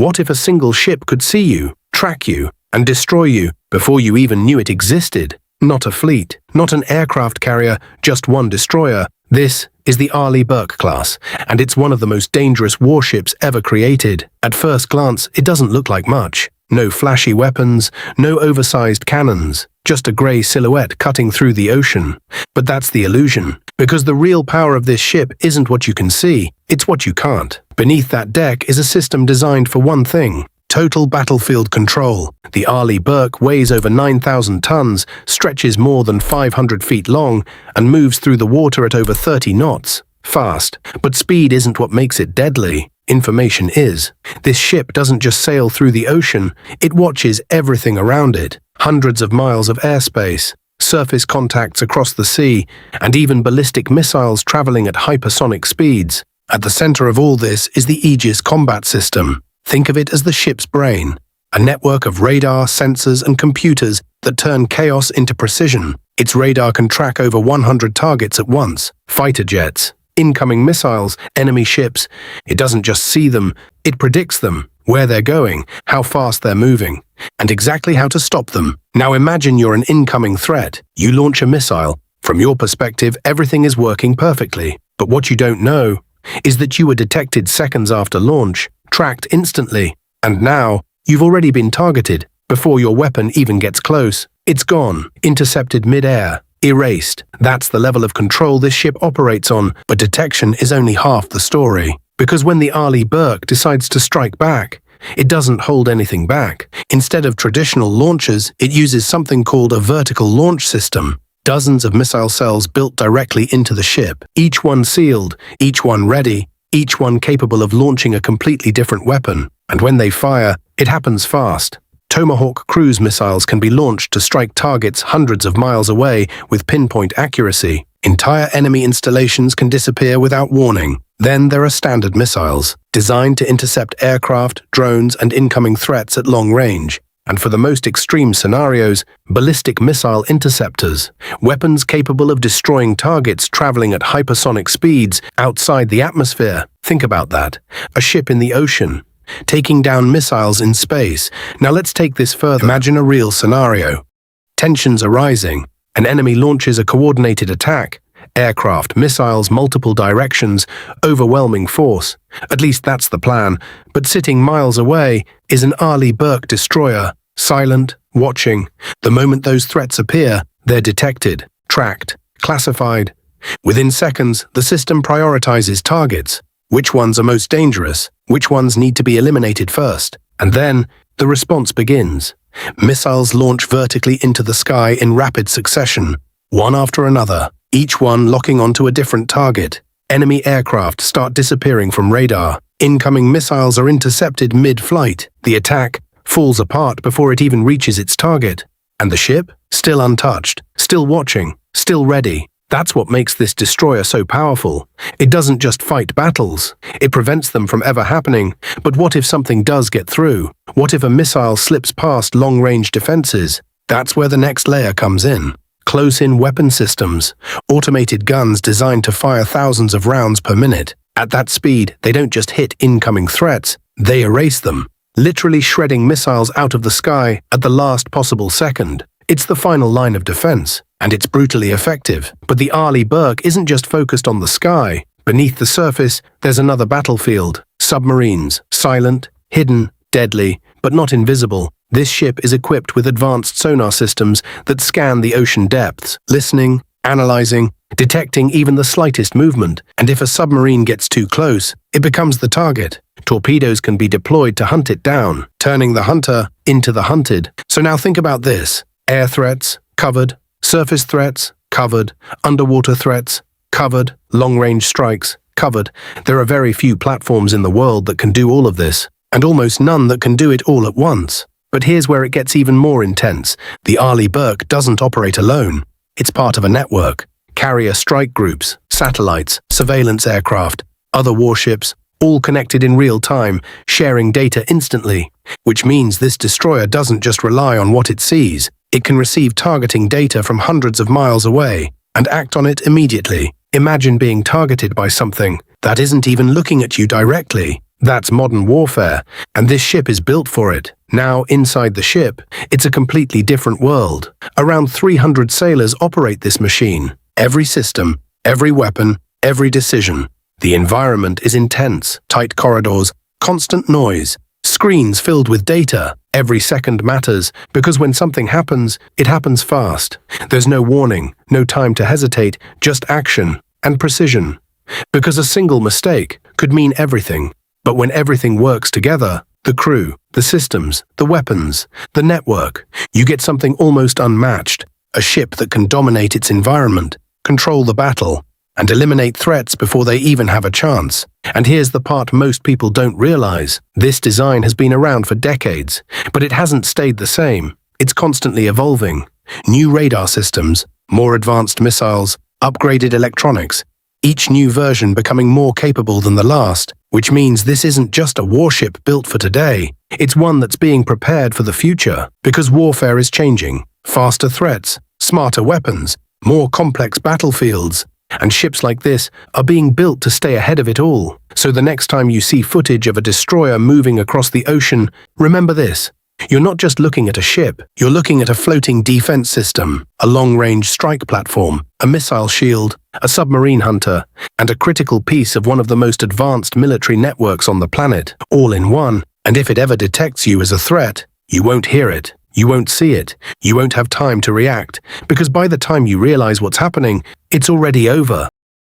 What if a single ship could see you, track you, and destroy you before you even knew it existed? Not a fleet, not an aircraft carrier, just one destroyer. This is the Arleigh Burke class, and it's one of the most dangerous warships ever created. At first glance, it doesn't look like much. No flashy weapons, no oversized cannons, just a grey silhouette cutting through the ocean. But that's the illusion, because the real power of this ship isn't what you can see, it's what you can't. Beneath that deck is a system designed for one thing: total battlefield control. The Arleigh Burke weighs over 9,000 tons, stretches more than 500 feet long, and moves through the water at over 30 knots. Fast, but speed isn't what makes it deadly. Information is. This ship doesn't just sail through the ocean, it watches everything around it. Hundreds of miles of airspace, surface contacts across the sea, and even ballistic missiles traveling at hypersonic speeds. At the center of all this is the Aegis combat system. Think of it as the ship's brain, a network of radar, sensors, and computers that turn chaos into precision. Its radar can track over 100 targets at once: fighter jets, incoming missiles, enemy ships. It doesn't just see them, it predicts them, where they're going, how fast they're moving, and exactly how to stop them. Now imagine you're an incoming threat. You launch a missile. From your perspective, everything is working perfectly. But what you don't know is that you were detected seconds after launch, tracked instantly, and now you've already been targeted before your weapon even gets close. It's gone, intercepted midair, erased. That's the level of control this ship operates on, but detection is only half the story. Because when the Arleigh Burke decides to strike back, it doesn't hold anything back. Instead of traditional launchers, it uses something called a vertical launch system. Dozens of missile cells built directly into the ship, each one sealed, each one ready, each one capable of launching a completely different weapon. And when they fire, it happens fast. Tomahawk cruise missiles can be launched to strike targets hundreds of miles away with pinpoint accuracy. Entire enemy installations can disappear without warning. Then there are standard missiles, designed to intercept aircraft, drones, and incoming threats at long range. And for the most extreme scenarios, ballistic missile interceptors, weapons capable of destroying targets traveling at hypersonic speeds outside the atmosphere. Think about that. A ship in the ocean, taking down missiles in space. Now let's take this further. Imagine a real scenario. Tensions are rising. An enemy launches a coordinated attack. Aircraft, missiles, multiple directions, overwhelming force. At least that's the plan. But sitting miles away is an Arleigh Burke destroyer, silent, watching. The moment those threats appear, they're detected, tracked, classified. Within seconds, the system prioritizes targets. Which ones are most dangerous? Which ones need to be eliminated first? And then, the response begins. Missiles launch vertically into the sky in rapid succession, one after another, each one locking onto a different target. Enemy aircraft start disappearing from radar. Incoming missiles are intercepted mid-flight. The attack falls apart before it even reaches its target. And the ship? Still untouched, still watching, still ready. That's what makes this destroyer so powerful. It doesn't just fight battles, it prevents them from ever happening. But what if something does get through? What if a missile slips past long-range defenses? That's where the next layer comes in. Close-in weapon systems, automated guns designed to fire thousands of rounds per minute. At that speed, they don't just hit incoming threats, they erase them, literally shredding missiles out of the sky at the last possible second. It's the final line of defense, and it's brutally effective. But the Arleigh Burke isn't just focused on the sky. Beneath the surface, there's another battlefield. Submarines, silent, hidden, deadly, but not invisible. This ship is equipped with advanced sonar systems that scan the ocean depths, listening, analyzing, detecting even the slightest movement. And if a submarine gets too close, it becomes the target. Torpedoes can be deployed to hunt it down, turning the hunter into the hunted. So now think about this. Air threats, covered. Surface threats, covered. Underwater threats, covered. Long-range strikes, covered. There are very few platforms in the world that can do all of this, and almost none that can do it all at once. But here's where it gets even more intense. The Arleigh Burke doesn't operate alone. It's part of a network. Carrier strike groups, satellites, surveillance aircraft, other warships, all connected in real time, sharing data instantly. Which means this destroyer doesn't just rely on what it sees. It can receive targeting data from hundreds of miles away and act on it immediately. Imagine being targeted by something that isn't even looking at you directly. That's modern warfare, and this ship is built for it. Now, inside the ship, it's a completely different world. Around 300 sailors operate this machine. Every system, every weapon, every decision. The environment is intense, tight corridors, constant noise, screens filled with data. Every second matters, because when something happens, it happens fast. There's no warning, no time to hesitate, just action and precision. Because a single mistake could mean everything. But when everything works together, the crew, the systems, the weapons, the network, you get something almost unmatched. A ship that can dominate its environment, control the battle, and eliminate threats before they even have a chance. And here's the part most people don't realize. This design has been around for decades, but it hasn't stayed the same. It's constantly evolving. New radar systems, more advanced missiles, upgraded electronics, each new version becoming more capable than the last, which means this isn't just a warship built for today. It's one that's being prepared for the future, because warfare is changing. Faster threats, smarter weapons, more complex battlefields, and ships like this are being built to stay ahead of it all. So the next time you see footage of a destroyer moving across the ocean, remember this. You're not just looking at a ship, you're looking at a floating defense system, a long-range strike platform, a missile shield, a submarine hunter, and a critical piece of one of the most advanced military networks on the planet, all in one. And if it ever detects you as a threat, you won't hear it, you won't see it, you won't have time to react, because by the time you realize what's happening, it's already over.